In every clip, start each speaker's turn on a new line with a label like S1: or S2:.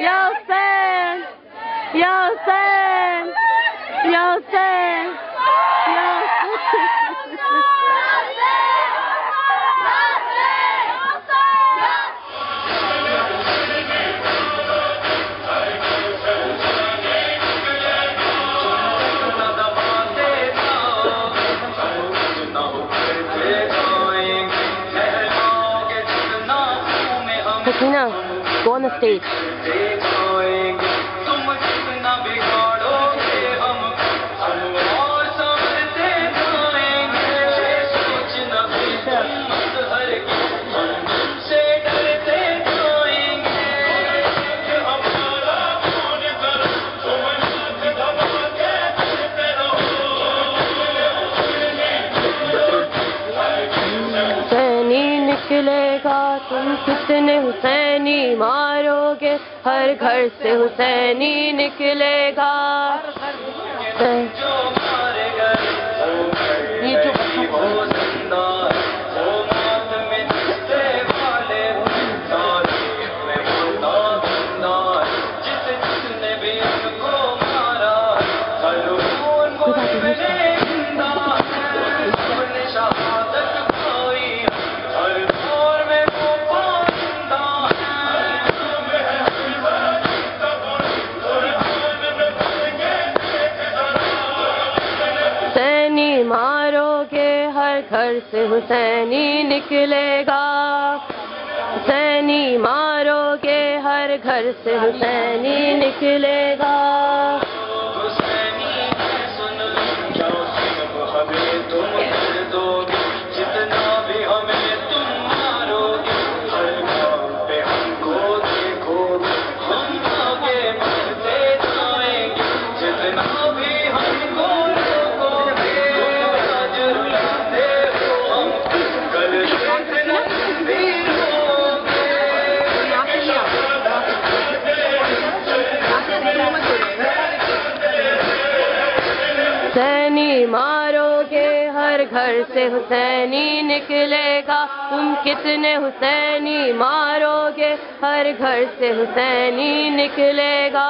S1: Ya Hussein, Ya Hussein, Ya Hussein, Ya Sakina, go on the stage. निकलेगा तुम कितने हुसैनी मारोगे, हर घर से हुसैनी निकलेगा। मारोगे हर घर से हुसैनी निकलेगा, हुसैनी मारोगे हर घर से हुसैनी निकलेगा। जितना भी हमें तुम मारोगे, हर काम पे हमको देखोगे, हम आगे बढ़ते जाएंगे। जितना भी हमको हुसैनी मारोगे हर घर से हुसैनी निकलेगा, तुम कितने हुसैनी मारोगे हर घर से हुसैनी निकलेगा।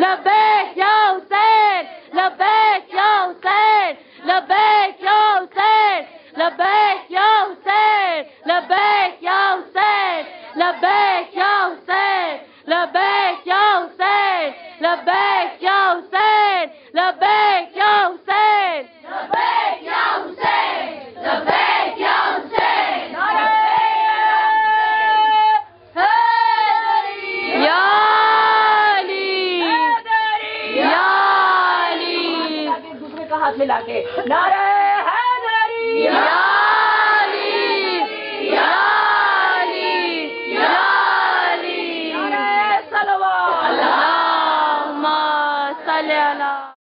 S1: लब्बैक या हुसैन, लब्बैक या हुसैन, लब्बैक या हुसैन, लब्बैक या हुसैन, लब्बैक या हुसैन, लब्बैक या हुसैन, लब्बैक या हुसैन, लब्बैक या हुसैन, लब्बैक या हुसैन, लब्बैक या हुसैन, लब्बैक या हुसैन। हाथ मिला के नारे हैदरी।